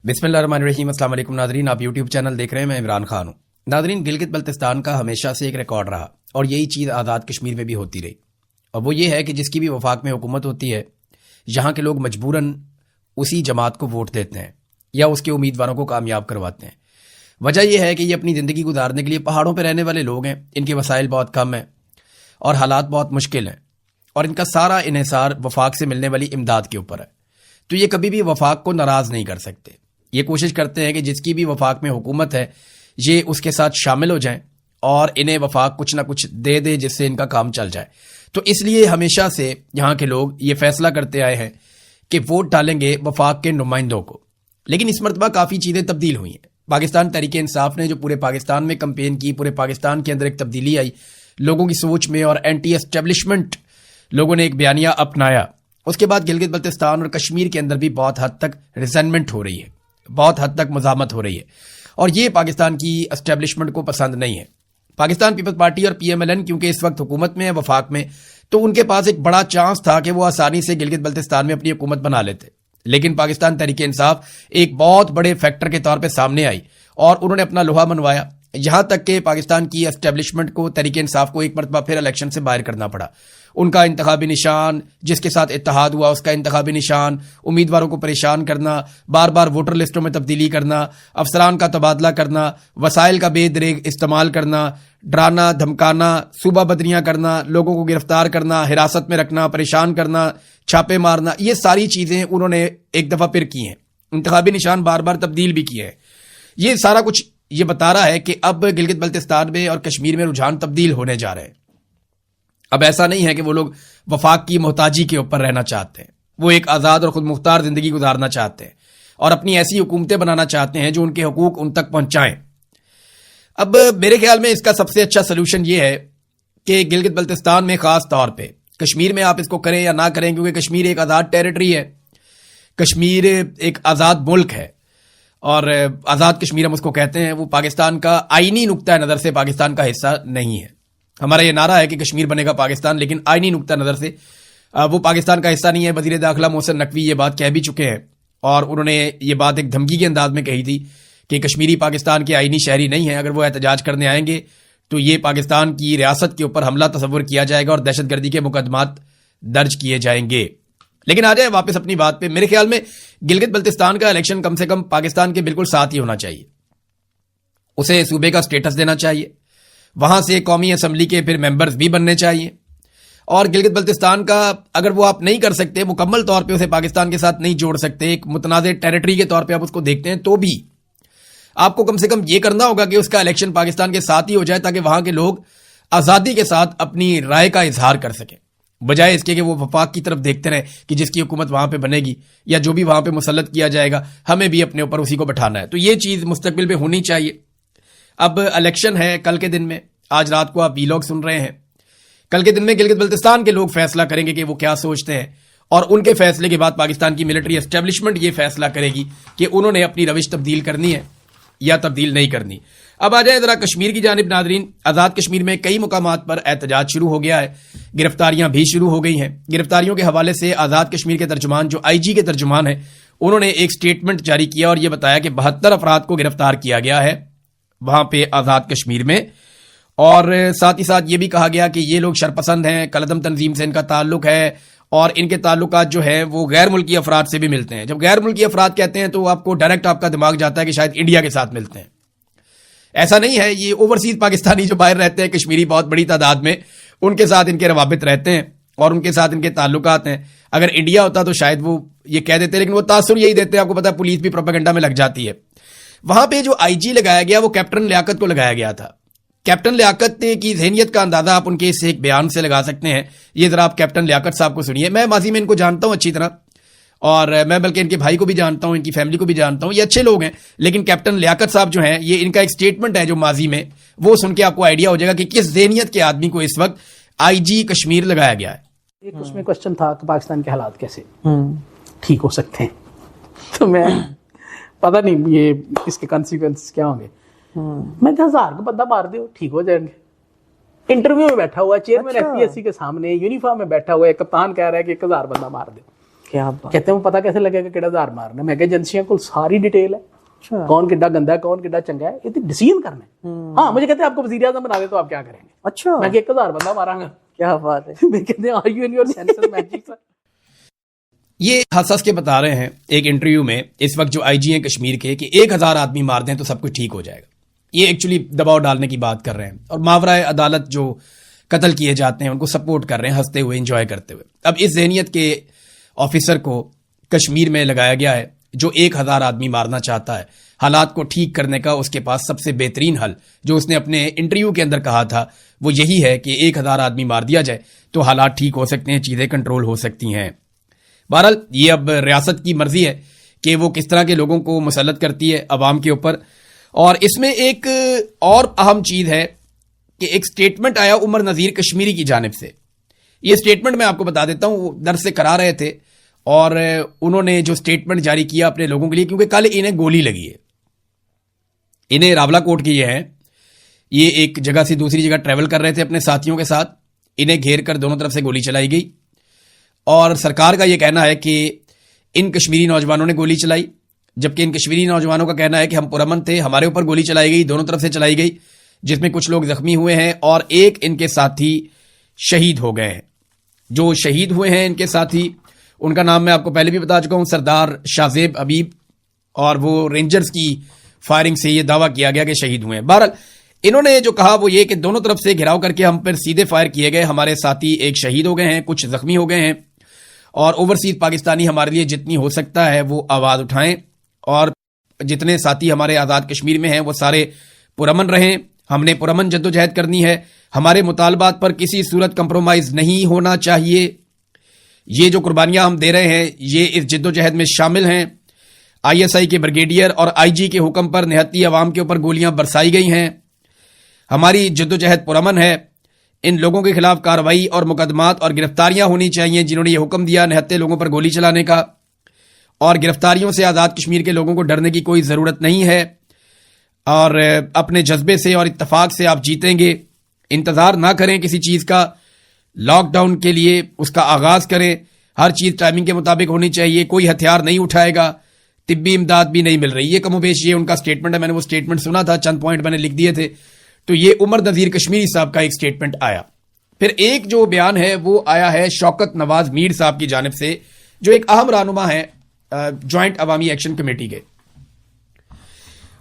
बिस्मिल्लाहिर्रहमानिर्रहीम। अस्सलाम वालेकुम नादरीन, आप यूट्यूब चैनल देख रहे हैं, मैं इमरान खान हूँ। नादरीन, गिलगित बल्तिस्तान का हमेशा से एक रिकॉर्ड रहा और यही चीज़ आज़ाद कश्मीर में भी होती रही। और वो ये है कि जिसकी भी वफाक में हुकूमत होती है, यहाँ के लोग मजबूरन उसी जमात को वोट देते हैं या उसके उम्मीदवारों को कामयाब करवाते हैं। वजह यह है कि ये अपनी ज़िंदगी गुजारने के लिए पहाड़ों पर रहने वाले लोग हैं, इनके वसाइल बहुत कम हैं और हालात बहुत मुश्किल हैं और इनका सारा इन्हिसार वफाक से मिलने वाली इमदाद के ऊपर है। तो ये कभी भी वफाक को नाराज़ नहीं कर सकते। ये कोशिश करते हैं कि जिसकी भी वफाक में हुकूमत है ये उसके साथ शामिल हो जाएं और इन्हें वफाक कुछ ना कुछ दे दे जिससे इनका काम चल जाए। तो इसलिए हमेशा से यहाँ के लोग ये फैसला करते आए हैं कि वोट डालेंगे वफाक के नुमाइंदों को। लेकिन इस मरतबा काफ़ी चीज़ें तब्दील हुई हैं। पाकिस्तान तहरीक-ए-इंसाफ ने जो पूरे पाकिस्तान में कैंपेन की, पूरे पाकिस्तान के अंदर एक तब्दीली आई लोगों की सोच में और एंटी एस्टेब्लिशमेंट लोगों ने एक बयानिया अपनाया। उसके बाद गिलगित बल्तिस्तान और कश्मीर के अंदर भी बहुत हद तक रिजेंटमेंट हो रही है, बहुत हद तक मज़ामत हो रही है और ये पाकिस्तान की एस्टेब्लिशमेंट को पसंद नहीं है। पाकिस्तान पीपल्स पार्टी और PMLN क्योंकि इस वक्त हुकूमत में है वफाक में, तो उनके पास एक बड़ा चांस था कि वो आसानी से गिलगित बल्तिस्तान में अपनी हुकूमत बना लेते। लेकिन पाकिस्तान तहरीक-ए-इंसाफ एक बहुत बड़े फैक्टर के तौर पर सामने आई और उन्होंने अपना लोहा मनवाया। यहाँ तक कि पाकिस्तान की एस्टेब्लिशमेंट को तहरीक-ए-इंसाफ को एक मरतबा फिर इलेक्शन से बाहर करना पड़ा। उनका इंतखाबी निशान, जिसके साथ इत्तेहाद हुआ उसका इंतखाबी निशान, उम्मीदवारों को परेशान करना, बार बार वोटर लिस्टों में तब्दीली करना, अफसरान का तबादला करना, वसाइल का बेदरेग इस्तेमाल करना, डराना धमकाना, सूबा बदरियां करना, लोगों को गिरफ्तार करना, हिरासत में रखना, परेशान करना, छापे मारना, ये सारी चीज़ें उन्होंने एक दफ़ा फिर की हैं। इंतखाबी निशान बार बार तब्दील भी किए हैं। ये सारा कुछ ये बता रहा है कि अब गिलगित बल्तिस्तान में और कश्मीर में रुझान तब्दील होने जा रहे हैं। अब ऐसा नहीं है कि वो लोग वफाक की मोहताजी के ऊपर रहना चाहते हैं, वो एक आज़ाद और खुद मुख्तार ज़िंदगी गुजारना चाहते हैं और अपनी ऐसी हुकूमतें बनाना चाहते हैं जो उनके हकूक उन तक पहुंचाएं। अब मेरे ख्याल में इसका सबसे अच्छा सलूशन ये है कि गिलगित बल्तिस्तान में ख़ास तौर पे, कश्मीर में आप इसको करें या ना करें, क्योंकि कश्मीर एक आज़ाद टेरिटरी है, कश्मीर एक आज़ाद मुल्क है और आज़ाद कश्मीर हम उसको कहते हैं। वो पाकिस्तान का आईनी नुक्ता नज़र से पाकिस्तान का हिस्सा नहीं है। हमारा ये नारा है कि कश्मीर बनेगा पाकिस्तान, लेकिन आईनी नुक्ता नज़र से वो पाकिस्तान का हिस्सा नहीं है। वज़ीर दाखिला मोहसिन नकवी ये बात कह भी चुके हैं और उन्होंने ये बात एक धमकी के अंदाज में कही थी कि कश्मीरी पाकिस्तान के आईनी शहरी नहीं है। अगर वो एहतजाज करने आएंगे तो ये पाकिस्तान की रियासत के ऊपर हमला तस्वुर किया जाएगा और दहशतगर्दी के मुकदमात दर्ज किए जाएंगे। लेकिन आ जाए वापस अपनी बात पे। मेरे ख्याल में गिलगित बल्तिस्तान का इलेक्शन कम से कम पाकिस्तान के बिल्कुल साथ ही होना चाहिए। उसे सूबे का स्टेटस देना चाहिए, वहां से कौमी असम्बली के फिर मेंबर्स भी बनने चाहिए। और गिलगित बल्तिस्तान का अगर वो आप नहीं कर सकते, मुकम्मल तौर पे उसे पाकिस्तान के साथ नहीं जोड़ सकते, एक मुतनाज़ टेरिटरी के तौर पे आप उसको देखते हैं, तो भी आपको कम से कम ये करना होगा कि उसका इलेक्शन पाकिस्तान के साथ ही हो जाए ताकि वहां के लोग आज़ादी के साथ अपनी राय का इजहार कर सकें, बजाय इसके कि वो वफाक की तरफ देखते रहे कि जिसकी हुकूमत वहां पे बनेगी या जो भी वहां पे मुसल्लत किया जाएगा हमें भी अपने ऊपर उसी को बैठाना है। तो ये चीज़ मुस्तकबिल में होनी चाहिए। अब इलेक्शन है कल के दिन में, आज रात को आप वीलॉग सुन रहे हैं, कल के दिन में गिलगित बल्तिस्तान के लोग फैसला करेंगे कि वो क्या सोचते हैं और उनके फैसले के बाद पाकिस्तान की मिलिट्री एस्टेब्लिशमेंट ये फैसला करेगी कि उन्होंने अपनी रविश तब्दील करनी है या तब्दील नहीं करनी। अब आ जाए जरा कश्मीर की जानिब। नादरीन, आज़ाद कश्मीर में कई मुकामात पर एहतजाज शुरू हो गया है, गिरफ्तारियां भी शुरू हो गई हैं। गिरफ्तारियों के हवाले से आज़ाद कश्मीर के तर्जुमान जो IG के तर्जुमान है, उन्होंने एक स्टेटमेंट जारी किया और यह बताया कि 72 अफराद को गिरफ्तार किया गया है वहां पे आज़ाद कश्मीर में। और साथ ही साथ ये भी कहा गया कि ये लोग शरपसंद हैं, कलदम तंजीम से इनका ताल्लुक है और इनके ताल्लुकात जो है वो गैर मुल्की अफराद से भी मिलते हैं। जब गैर मुल्की अफराद कहते हैं तो आपको डायरेक्ट आपका दिमाग जाता है कि शायद इंडिया के साथ मिलते हैं। ऐसा नहीं है, ये ओवरसीज पाकिस्तानी जो बाहर रहते हैं कश्मीरी बहुत बड़ी तादाद में, उनके साथ इनके रवाबित रहते हैं और उनके साथ इनके ताल्लुकात हैं। अगर इंडिया होता तो शायद वो ये कह देते, लेकिन वो तासुर यही देते हैं। आपको पता है पुलिस भी प्रोपेगेंडा में लग जाती है। वहां पे जो IG लगाया गया वो कैप्टन लियाकत को लगाया गया था। कैप्टन लियाकत की ज़हनियत का अंदाजा आप उनके इस एक बयान से लगा सकते हैं। ये जरा आप कैप्टन लियाकत साहब को सुनिए। मैं माजी में इनको जानता हूं अच्छी तरह और मैं बल्कि इनके भाई को भी जानता हूं, इनकी फैमिली को भी जानता हूं, ये अच्छे लोग हैं। लेकिन कैप्टन लियाकत साहब जो हैं, ये इनका एक स्टेटमेंट है जो माजी में, वो सुन के आपको आइडिया हो जाएगा कि किस ज़हनियत के आदमी को इस वक्त IG कश्मीर लगाया गया है। एक उसमें क्वेश्चन था कि पाकिस्तान के हालात कैसे ठीक हो सकते हैं, तो मैं पता नहीं ये इसके कॉन्सिक्वेंसेस क्या होंगे। मैं 1000 को बंदा मार दो ठीक हो जाएंगे। इंटरव्यू में बैठा हुआ चेयरमैन FPSC के सामने यूनिफॉर्म में बैठा हुआ है, कप्तान कह रहा है कि 1000 बंदा मार दो। کیا بات. کہتے ہیں وہ پتا کیسے لگے گا کہڑا ہزار مارنا. میں کہ ایجنسیاں کو ساری ڈیٹیل ہے, کون کڈا گندا ہے کون کڈا چنگا ہے, یہ ڈیسیژن کرنا ہے. ہاں مجھے کہتے ہیں آپ کو وزیر اعظم بنا دے تو آپ کیا کریں گے. اچھا میں کہ 1000 بندہ ماراں گا. کیا بات ہے. میں کہتے ہیں are you in your senses magic sir. یہ ہنس کے بتا رہے ہیں ایک انٹرویو میں اس وقت جو آئی جی ہیں کشمیر کے کہ 1000 آدمی مار دیں تو سب کچھ ٹھیک ہو جائے گا. یہ ایکچولی دباؤ ڈالنے کی بات کر رہے ہیں اور ماورائے عدالت جو قتل کیے جاتے ہیں ان کو سپورٹ کر رہے ہیں ہنستے ہوئے انجوائے کرتے ہوئے. اب اس ذہنیت کے آفیسر کو کشمیر میں لگایا گیا ہے جو 1000 آدمی مارنا چاہتا ہے. حالات کو ٹھیک کرنے کا اس کے پاس سب سے بہترین حل جو اس نے اپنے انٹرویو کے اندر کہا تھا وہ یہی ہے کہ 1000 آدمی مار دیا جائے تو حالات ٹھیک ہو سکتے ہیں, چیزیں کنٹرول ہو سکتی ہیں. بہرحال یہ اب ریاست کی مرضی ہے کہ وہ کس طرح کے لوگوں کو مسلط کرتی ہے عوام کے اوپر. اور اس میں ایک اور اہم چیز ہے کہ ایک سٹیٹمنٹ آیا عمر نذیر کشمیری کی جانب سے. یہ سٹیٹمنٹ میں آپ کو بتا دیتا ہوں, وہ درس سے کرا رہے تھے اور انہوں نے جو سٹیٹمنٹ جاری کیا اپنے لوگوں کے لیے, کیونکہ کل انہیں گولی لگی ہے. انہیں راولہ کوٹ کے یہ ہیں, یہ ایک جگہ سے دوسری جگہ ٹریول کر رہے تھے اپنے ساتھیوں کے ساتھ, انہیں گھیر کر دونوں طرف سے گولی چلائی گئی. اور سرکار کا یہ کہنا ہے کہ ان کشمیری نوجوانوں نے گولی چلائی, جبکہ ان کشمیری نوجوانوں کا کہنا ہے کہ ہم پرامن تھے, ہمارے اوپر گولی چلائی گئی, دونوں طرف سے چلائی گئی, جس میں کچھ لوگ زخمی ہوئے ہیں اور ایک ان کے ساتھی شہید ہو گئے ہیں. جو شہید ہوئے ہیں ان کے ساتھی, ان کا نام میں آپ کو پہلے بھی بتا چکا ہوں, سردار شاہزیب حبیب, اور وہ رینجرز کی فائرنگ سے یہ دعویٰ کیا گیا کہ شہید ہوئے ہیں. بہرحال انہوں نے جو کہا وہ یہ کہ دونوں طرف سے گھراؤ کر کے ہم پر سیدھے فائر کیے گئے, ہمارے ساتھی ایک شہید ہو گئے ہیں, کچھ زخمی ہو گئے ہیں, اور اوورسیز پاکستانی ہمارے لیے جتنی ہو سکتا ہے وہ آواز اٹھائیں, اور جتنے ساتھی ہمارے آزاد کشمیر میں ہیں وہ سارے پرامن رہیں. ہم نے پرامن جدوجہد کرنی ہے, ہمارے مطالبات پر کسی صورت کمپرومائز نہیں ہونا چاہیے. یہ جو قربانیاں ہم دے رہے ہیں یہ اس جدوجہد میں شامل ہیں. آئی ایس آئی کے بریگیڈیئر اور آئی جی کے حکم پر نہتی عوام کے اوپر گولیاں برسائی گئی ہیں. ہماری جدوجہد پرامن ہے. ان لوگوں کے خلاف کارروائی اور مقدمات اور گرفتاریاں ہونی چاہیے جنہوں نے یہ حکم دیا نہتے لوگوں پر گولی چلانے کا, اور گرفتاریوں سے آزاد کشمیر کے لوگوں کو ڈرنے کی کوئی ضرورت نہیں ہے, اور اپنے جذبے سے اور اتفاق سے آپ جیتیں گے. انتظار نہ کریں کسی چیز کا, لاک ڈاؤن کے لیے اس کا آغاز کریں, ہر چیز ٹائمنگ کے مطابق ہونی چاہیے, کوئی ہتھیار نہیں اٹھائے گا, طبی امداد بھی نہیں مل رہی. یہ کم و بیش یہ ان کا سٹیٹمنٹ ہے. میں نے وہ سٹیٹمنٹ سنا تھا, چند پوائنٹ میں نے لکھ دیے تھے. تو یہ عمر نذیر کشمیری صاحب کا ایک سٹیٹمنٹ آیا. پھر ایک جو بیان ہے وہ آیا ہے شوکت نواز میر صاحب کی جانب سے, جو ایک اہم رہنما ہے جوائنٹ عوامی ایکشن کمیٹی کے.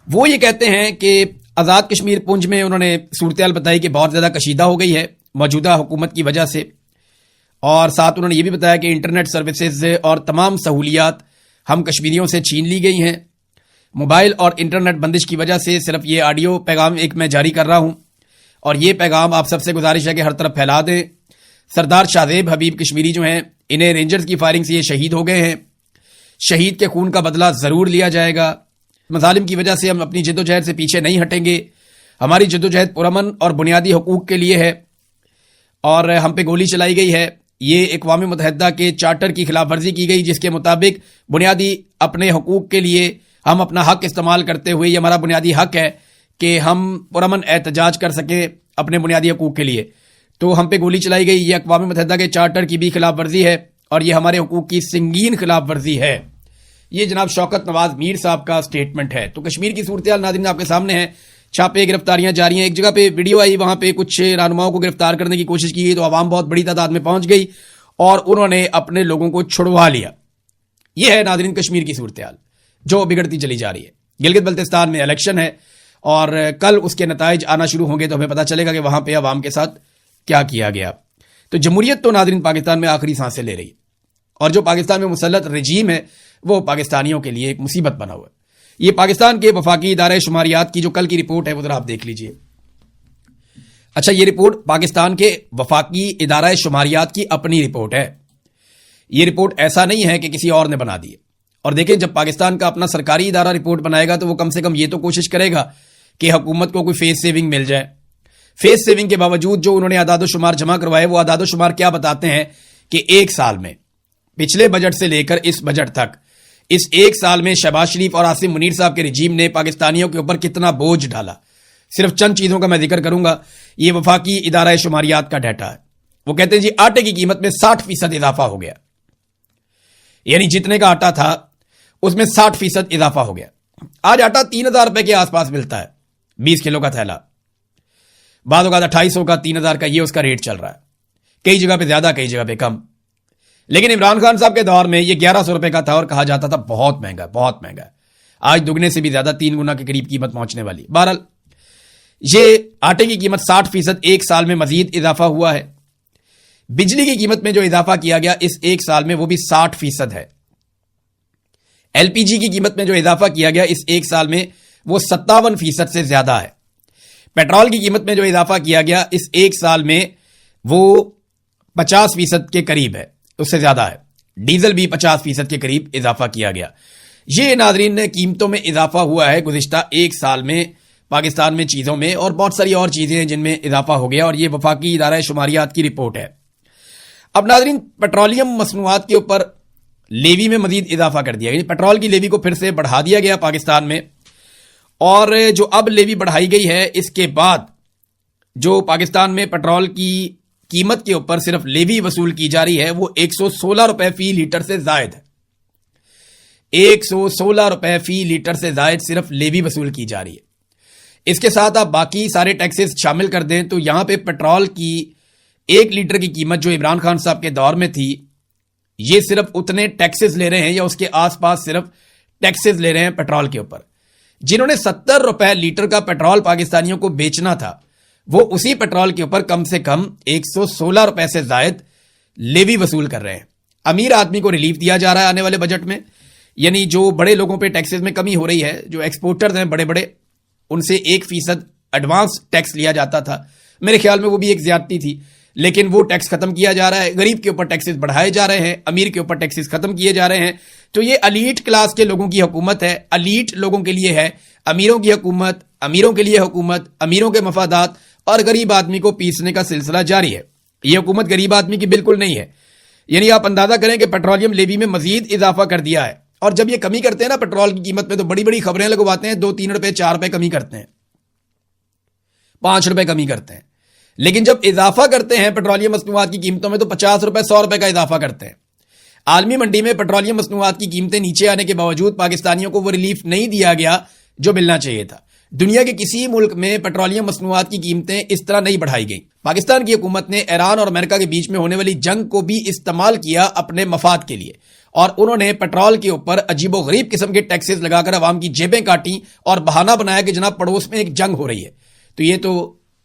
وہ یہ کہتے ہیں کہ آزاد کشمیر پنج میں انہوں نے صورتحال بتائی کہ بہت زیادہ کشیدہ ہو گئی ہے موجودہ حکومت کی وجہ سے, اور ساتھ انہوں نے یہ بھی بتایا کہ انٹرنیٹ سروسز اور تمام سہولیات ہم کشمیریوں سے چھین لی گئی ہیں. موبائل اور انٹرنیٹ بندش کی وجہ سے صرف یہ آڈیو پیغام ایک میں جاری کر رہا ہوں, اور یہ پیغام آپ سب سے گزارش ہے کہ ہر طرف پھیلا دیں. سردار شاہزیب حبیب کشمیری جو ہیں انہیں رینجرز کی فائرنگ سے یہ شہید ہو گئے ہیں. شہید کے خون کا بدلہ ضرور لیا جائے گا. مظالم کی وجہ سے ہم اپنی جدوجہد سے پیچھے نہیں ہٹیں گے. ہماری جدوجہد پرامن اور بنیادی حقوق کے لیے ہے, اور ہم پہ گولی چلائی گئی ہے. یہ اقوام متحدہ کے چارٹر کی خلاف ورزی کی گئی جس کے مطابق بنیادی اپنے حقوق کے لیے ہم اپنا حق استعمال کرتے ہوئے, یہ ہمارا بنیادی حق ہے کہ ہم پرامن احتجاج کر سکیں اپنے بنیادی حقوق کے لیے. تو ہم پہ گولی چلائی گئی, یہ اقوام متحدہ کے چارٹر کی بھی خلاف ورزی ہے اور یہ ہمارے حقوق کی سنگین خلاف ورزی ہے. یہ جناب شوکت نواز میر صاحب کا سٹیٹمنٹ ہے. تو کشمیر کی صورتحال ناظرین آپ کے سامنے ہے. چھاپے گرفتاریاں جاری ہیں. ایک جگہ پہ ویڈیو آئی, وہاں پہ کچھ رہنماؤں کو گرفتار کرنے کی کوشش کی گئی تو عوام بہت بڑی تعداد میں پہنچ گئی اور انہوں نے اپنے لوگوں کو چھڑوا لیا. یہ ہے ناظرین کشمیر کی صورتحال جو بگڑتی چلی جا رہی ہے. گلگت بلتستان میں الیکشن ہے اور کل اس کے نتائج آنا شروع ہوں گے تو ہمیں پتہ چلے گا کہ وہاں پہ عوام کے ساتھ کیا کیا گیا. تو جمہوریت تو ناظرین پاکستان میں آخری سانسیں لے رہی ہے, اور جو پاکستان میں مسلط رجیم ہے وہ پاکستانیوں کے لیے ایک مصیبت بنا ہوا ہے. یہ پاکستان کے وفاقی ادارہ شماریات کی جو کل کی رپورٹ ہے وہ ذرا آپ دیکھ لیجئے. اچھا, یہ رپورٹ پاکستان کے وفاقی ادارہ شماریات کی اپنی رپورٹ ہے. یہ رپورٹ ایسا نہیں ہے کہ کسی اور نے بنا دی ہے. اور دیکھیں, جب پاکستان کا اپنا سرکاری ادارہ رپورٹ بنائے گا تو وہ کم سے کم یہ تو کوشش کرے گا کہ حکومت کو کوئی فیس سیونگ مل جائے. فیس سیونگ کے باوجود جو انہوں نے اعداد و شمار جمع کروائے, وہ اعداد و شمار کیا بتاتے ہیں کہ ایک سال میں, پچھلے بجٹ سے لے کر اس بجٹ تک, اس ایک سال میں شہباز شریف اور عاصم منیر صاحب کے رجیم نے پاکستانیوں کے اوپر کتنا بوجھ ڈالا. صرف چند چیزوں کا میں ذکر کروں گا. یہ وفاقی ادارہ شماریات کا ڈیٹا ہے. وہ کہتے ہیں جی آٹے کی قیمت میں 60% اضافہ ہو گیا. यानी जितने का आटा था उसमें 60% इजाफा हो गया। आज आटा 3,000 रुपए के आसपास मिलता है, 20 किलो का थैला। बाद होगा 2,250 का, 3,000 का, ये उसका रेट चल रहा है। कई जगह पे ज्यादा, कई जगह पे कम। लेकिन इमरान खान साहब के दौर में ये 1,100 रुपए का था और कहा जाता था बहुत महंगा, बहुत महंगा है। आज दुगने से भी ज्यादा, 3 गुना के करीब कीमत पहुंचने वाली। बहरहाल ये आटे की कीमत 60% एक साल में मजीद इजाफा हुआ है। बिजली की कीमत में जो इजाफा किया गया इस एक साल में वो भी 60% है। एलपीजी की कीमत में जो इजाफा किया गया इस एक साल में वो 57% से ज्यादा है। पेट्रोल की कीमत में जो इजाफा किया गया इस एक साल में वो 50% के करीब है, उससे ज्यादा है। डीजल भी 50% के करीब इजाफा किया गया। ये नाजरीन कीमतों में इजाफा हुआ है गुज़िश्ता एक साल में पाकिस्तान में चीजों में, और बहुत सारी और चीजें हैं जिनमें इजाफा हो गया, और ये वफाकी इदारा शुमारियात की रिपोर्ट है। अब नाजरीन पेट्रोलियम मसनूआत के ऊपर लेवी में मजीद इजाफा कर दिया, यानी पेट्रोल की लेवी को फिर से बढ़ा दिया गया पाकिस्तान में। और जो अब लेवी बढ़ाई गई है इसके बाद जो पाकिस्तान में पेट्रोल की कीमत के ऊपर सिर्फ लेवी वसूल की जा रही है वो 116 रुपए फी लीटर से जायद है। 116 रुपए फी लीटर से जायद सिर्फ लेवी वसूल की जा रही है। इसके साथ आप बाकी सारे टैक्सेस शामिल कर दें तो यहां पे पेट्रोल की 1 लीटर की कीमत जो इमरान खान साहब के दौर में थी, ये सिर्फ उतने टैक्सेस ले रहे हैं या उसके आसपास सिर्फ टैक्सेस ले रहे हैं पेट्रोल के ऊपर। जिन्होंने 70 रुपए लीटर का पेट्रोल पाकिस्तानियों को बेचना था वो उसी पेट्रोल के ऊपर कम से कम 116 रुपए से जायद लेवी वसूल कर रहे हैं। अमीर आदमी को रिलीफ दिया जा रहा है आने वाले बजट में, यानी जो बड़े लोगों पे टैक्सेस में कमी हो रही है, जो एक्सपोर्टर्स हैं बड़े बड़े, उनसे 1% एडवांस टैक्स लिया जाता था। मेरे ख्याल में वो भी एक ज्यादती थी, लेकिन वो टैक्स खत्म किया जा रहा है। गरीब के ऊपर टैक्सेस बढ़ाए जा रहे हैं, अमीर के ऊपर टैक्सेस खत्म किए जा रहे हैं। तो ये अलीट क्लास के लोगों की हुकूमत है, अलीट लोगों के लिए है। अमीरों की हुकूमत, अमीरों के लिए हुकूमत, अमीरों के मफादात, और गरीब आदमी को पीसने का सिलसिला जारी है। यह हुकूमत गरीब आदमी की बिल्कुल नहीं है। यानी आप अंदाजा करें कि पेट्रोलियम लेवी में मजीद इजाफा कर दिया है। और जब ये कमी करते हैं ना पेट्रोल की कीमत में, तो बड़ी बड़ी खबरें लगवाते हैं, 2-3 रुपए 4 रुपए कमी करते हैं, 5 रुपए कमी करते हैं। लेकिन जब इजाफा करते हैं पेट्रोलियम मसनूआत की कीमतों में तो 50 रुपए 100 रुपए का इजाफा करते हैं। आलमी मंडी में पेट्रोलियम मसनूआत की कीमतें नीचे आने के बावजूद पाकिस्तानियों को वो रिलीफ नहीं दिया गया जो मिलना चाहिए था। दुनिया के किसी मुल्क में पेट्रोलियम मसनूआत की कीमतें इस तरह नहीं बढ़ाई गई। पाकिस्तान की हुकूमत ने ईरान और अमेरिका के बीच में होने वाली जंग को भी इस्तेमाल किया अपने मफाद के लिए, और उन्होंने पेट्रोल के ऊपर अजीबो गरीब किस्म के टैक्सेस लगाकर अवाम की जेबें काटी और बहाना बनाया कि जनाब पड़ोस में एक जंग हो रही है। तो ये तो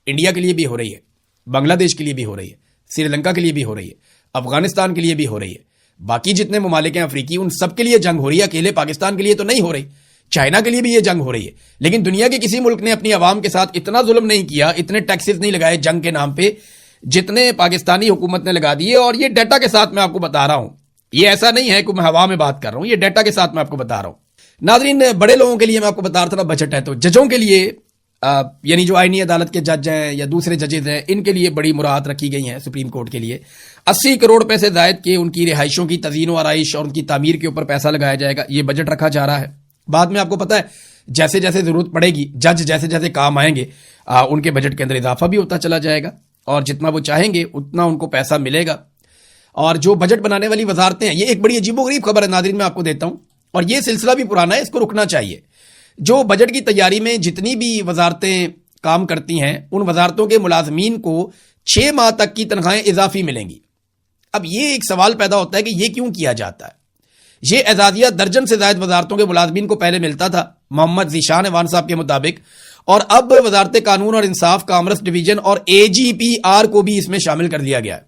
इंडिया के लिए भी हो रही है, बांग्लादेश के लिए भी हो रही है, श्रीलंका के लिए भी हो रही है, अफगानिस्तान के लिए भी हो रही है, बाकी जितने ममालिक हैं अफ्रीकी, उन सब के लिए जंग हो रही है। अकेले पाकिस्तान के लिए तो नहीं हो रही, चाइना के लिए भी ये जंग हो रही है। लेकिन दुनिया के किसी मुल्क ने अपनी आवाम के साथ इतना जुल्म नहीं किया, इतने टैक्सेस नहीं लगाए जंग के नाम पे, जितने पाकिस्तानी हुकूमत ने लगा दिए। और ये डाटा के साथ मैं आपको बता रहा हूं, ये ऐसा नहीं है कि मैं हवा में बात कर रहा हूं, ये डाटा के साथ मैं आपको बता रहा हूं। नाज़रीन, बड़े लोगों के लिए मैं आपको बता रहा था ना बजट है, तो जजों के लिए यानी जो आईनी अदालत के जज हैं या दूसरे जजेज हैं, इनके लिए बड़ी मुराद रखी गई हैं सुप्रीम कोर्ट के लिए। 80 करोड़ रुपए से जायद के उनकी रिहाइशों की तज़ीन व आराइश और उनकी तामीर के ऊपर पैसा लगाया जाएगा, ये बजट रखा जा रहा है। बाद में आपको पता है जैसे जैसे जरूरत पड़ेगी, जज जैसे जैसे काम आएंगे, उनके बजट के अंदर इजाफा भी होता चला जाएगा, और जितना वो चाहेंगे उतना उनको पैसा मिलेगा। और जो बजट बनाने वाली वजारतें हैं, ये एक बड़ी अजीबोगरीब खबर है नाज़रीन, मैं आपको देता हूं, और ये सिलसिला भी पुराना है, इसको रुकना चाहिए। जो बजट की तैयारी में जितनी भी वजारतें काम करती हैं, उन वजारतों के मुलाजमीन को 6 माह तक की तनख्वाहें इजाफी मिलेंगी। अब ये एक सवाल पैदा होता है कि ये क्यों किया जाता है। ये एजाजिया दर्जन से ज्यादा वजारतों के मुलाजमीन को पहले मिलता था मोहम्मद ज़ीशान अवान साहब के मुताबिक, और अब वजारत कानून और इंसाफ, कॉमर्स डिवीजन और AGPR को भी इसमें शामिल कर लिया गया है।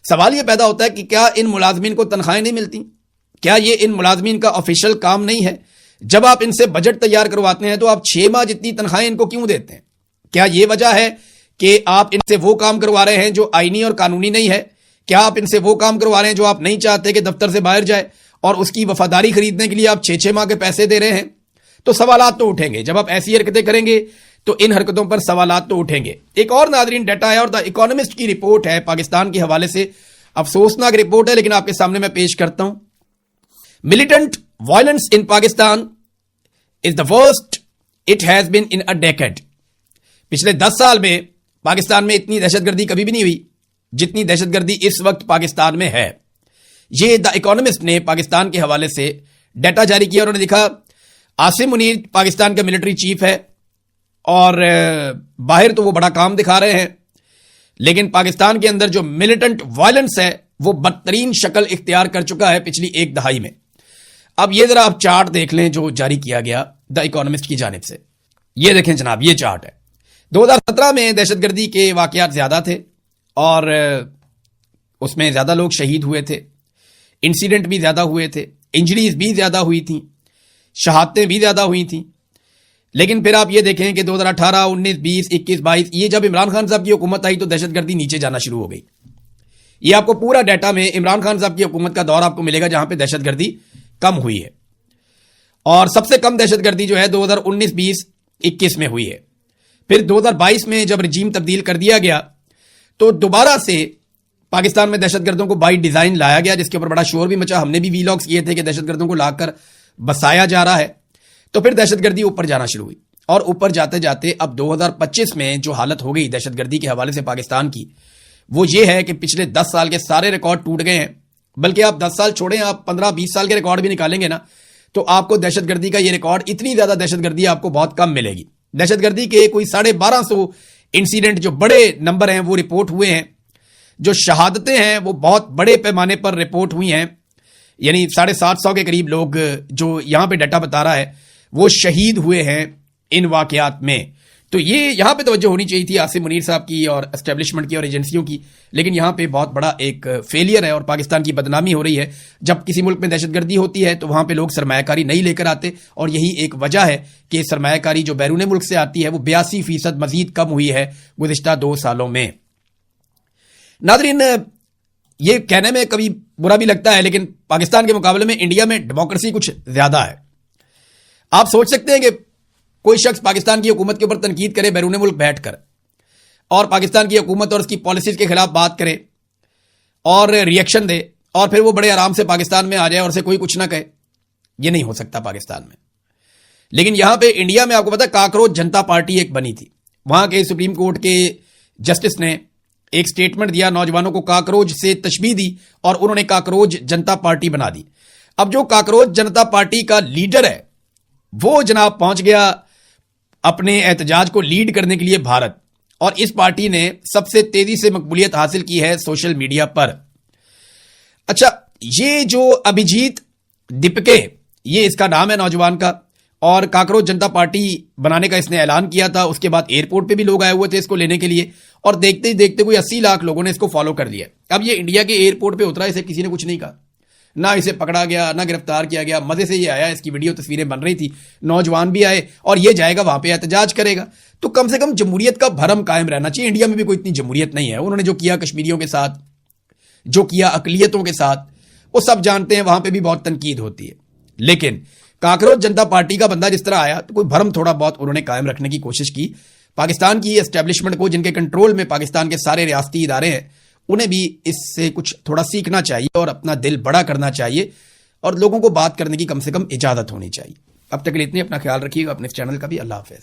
सवाल यह पैदा होता है कि क्या इन मुलाजमीन को तनख्वाहें नहीं मिलती? क्या ये इन मुलाजमीन का ऑफिशियल काम नहीं है? जब आप इनसे बजट तैयार करवाते हैं तो आप 6 माह जितनी तनख्वाहें इनको क्यों देते हैं? क्या यह वजह है कि आप इनसे वो काम करवा रहे हैं जो आईनी और कानूनी नहीं है? क्या आप इनसे वो काम करवा रहे हैं जो आप नहीं चाहते कि दफ्तर से बाहर जाए, और उसकी वफादारी खरीदने के लिए आप 6-6 माह के पैसे दे रहे हैं? तो सवालात तो उठेंगे। जब आप ऐसी हरकतें करेंगे तो इन हरकतों पर सवालात तो उठेंगे। एक और नाज़रीन डाटा है, और द इकोनॉमिस्ट की रिपोर्ट है, पाकिस्तान के हवाले से अफसोसनाक रिपोर्ट है, लेकिन आपके सामने मैं पेश करता हूं। Militant violence in Pakistan is the worst it has been in a decade. पिछले 10 साल में पाकिस्तान में इतनी दहशतगर्दी कभी भी नहीं हुई जितनी दहशतगर्दी इस वक्त पाकिस्तान में है। یہ دا اکانومسٹ نے پاکستان کے حوالے سے ڈیٹا جاری کیا. انہوں نے لکھا عاصم منیر پاکستان کا ملٹری چیف ہے اور باہر تو وہ بڑا کام دکھا رہے ہیں, لیکن پاکستان کے اندر جو ملیٹنٹ وائلنس ہے وہ بدترین شکل اختیار کر چکا ہے پچھلی ایک دہائی میں. اب یہ ذرا آپ چارٹ دیکھ لیں جو جاری کیا گیا دا اکانومسٹ کی جانب سے. یہ دیکھیں جناب, یہ چارٹ ہے. 2017 میں دہشت گردی کے واقعات زیادہ تھے اور اس میں زیادہ لوگ شہید ہوئے تھے, انسیڈنٹ بھی زیادہ ہوئے تھے, انجریز بھی زیادہ ہوئی تھیں, شہادتیں بھی زیادہ ہوئی تھیں. لیکن پھر آپ یہ دیکھیں کہ 2018, 19, 20, 21, 22 یہ جب عمران خان صاحب کی حکومت آئی تو دہشت گردی نیچے جانا شروع ہو گئی. یہ آپ کو پورا ڈیٹا میں عمران خان صاحب کی حکومت کا دور آپ کو ملے گا جہاں پہ دہشت گردی کم ہوئی ہے, اور سب سے کم دہشت گردی جو ہے 2019, 20, 21 میں ہوئی ہے. پھر 2022 میں جب رجیم تبدیل کر دیا گیا تو دوبارہ سے پاکستان میں دہشت گردوں کو بائی ڈیزائن لایا گیا, جس کے اوپر بڑا شور بھی مچا. ہم نے بھی ویلاگز کیے تھے کہ دہشت گردوں کو لا کر بسایا جا رہا ہے. تو پھر دہشت گردی اوپر جانا شروع ہوئی, اور اوپر جاتے جاتے اب 2025 میں جو حالت ہو گئی دہشت گردی کے حوالے سے پاکستان کی, وہ یہ ہے کہ پچھلے 10 سال کے سارے ریکارڈ ٹوٹ گئے ہیں. بلکہ آپ 10 سال چھوڑیں, آپ 15-20 سال کے ریکارڈ بھی نکالیں گے نا تو آپ کو دہشت گردی کا یہ ریکارڈ, اتنی زیادہ دہشت گردی آپ کو بہت کم ملے گی. دہشت گردی کے کوئی 1250 انسیڈنٹ جو بڑے نمبر ہیں وہ رپورٹ ہوئے ہیں. جو شہادتیں ہیں وہ بہت بڑے پیمانے پر رپورٹ ہوئی ہیں, یعنی 750 کے قریب لوگ جو یہاں پہ ڈیٹا بتا رہا ہے وہ شہید ہوئے ہیں ان واقعات میں. تو یہ یہاں پہ توجہ ہونی چاہیے تھی عاصم منیر صاحب کی اور اسٹیبلشمنٹ کی اور ایجنسیوں کی, لیکن یہاں پہ بہت بڑا ایک فیلئر ہے اور پاکستان کی بدنامی ہو رہی ہے. جب کسی ملک میں دہشت گردی ہوتی ہے تو وہاں پہ لوگ سرمایہ کاری نہیں لے کر آتے, اور یہی ایک وجہ ہے کہ سرمایہ کاری جو بیرون ملک سے آتی ہے وہ 82% مزید کم ہوئی ہے گزشتہ 2 سالوں میں. ناظرین, یہ کہنے میں کبھی برا بھی لگتا ہے لیکن پاکستان کے مقابلے میں انڈیا میں ڈیموکریسی کچھ زیادہ ہے. آپ سوچ سکتے ہیں کہ کوئی شخص پاکستان کی حکومت کے اوپر تنقید کرے بیرون ملک بیٹھ کر, اور پاکستان کی حکومت اور اس کی پالیسیز کے خلاف بات کرے اور ریئیکشن دے, اور پھر وہ بڑے آرام سے پاکستان میں آ جائے اور اسے کوئی کچھ نہ کہے. یہ نہیں ہو سکتا پاکستان میں. لیکن یہاں پہ انڈیا میں آپ کو پتا کاکروچ جنتا پارٹی ایک بنی تھی. وہاں کے سپریم کورٹ کے جسٹس نے ایک سٹیٹمنٹ دیا, نوجوانوں کو کاکروچ سے تشبیہ دی اور انہوں نے کاکروچ جنتا پارٹی بنا دی. اب جو کاکروچ جنتا پارٹی کا لیڈر ہے وہ جناب پہنچ گیا اپنے احتجاج کو لیڈ کرنے کے لیے بھارت, اور اس پارٹی نے سب سے تیزی سے مقبولیت حاصل کی ہے سوشل میڈیا پر. اچھا, یہ جو ابھیجیت دیپکے, یہ اس کا نام ہے نوجوان کا, اور کاکروچ جنتا پارٹی بنانے کا اس نے اعلان کیا تھا. اس کے بعد ایئرپورٹ پہ بھی لوگ آئے ہوئے تھے اس کو لینے کے لیے, اور دیکھتے ہی دیکھتے کوئی 80 لاکھ لوگوں نے اس کو فالو کر لیا. اب یہ انڈیا کے ایئرپورٹ پہ اترا, اسے کسی نے کچھ نہیں کہا, نہ اسے پکڑا گیا نہ گرفتار کیا گیا. مزے سے یہ آیا, اس کی ویڈیو تصویریں بن رہی تھی, نوجوان بھی آئے, اور یہ جائے گا وہاں پہ احتجاج کرے گا. تو کم سے کم جمہوریت کا بھرم قائم رہنا چاہیے. انڈیا میں بھی کوئی اتنی جمہوریت نہیں ہے. انہوں نے جو کیا کشمیریوں کے ساتھ, جو کیا اقلیتوں کے ساتھ, وہ سب جانتے ہیں. وہاں پہ بھی بہت تنقید ہوتی ہے, لیکن کاکروچ جنتا پارٹی کا بندہ جس طرح آیا تو کوئی بھرم تھوڑا بہت انہوں نے قائم رکھنے کی کوشش کی. پاکستان کی اسٹیبلشمنٹ کو, جن کے کنٹرول میں پاکستان کے سارے ریاستی ادارے ہیں, انہیں بھی اس سے کچھ تھوڑا سیکھنا چاہیے اور اپنا دل بڑا کرنا چاہیے, اور لوگوں کو بات کرنے کی کم سے کم اجازت ہونی چاہیے. اب تک کے لیے اتنے, اپنا خیال رکھیے گا, اپنے اس چینل کا بھی. اللہ حافظ.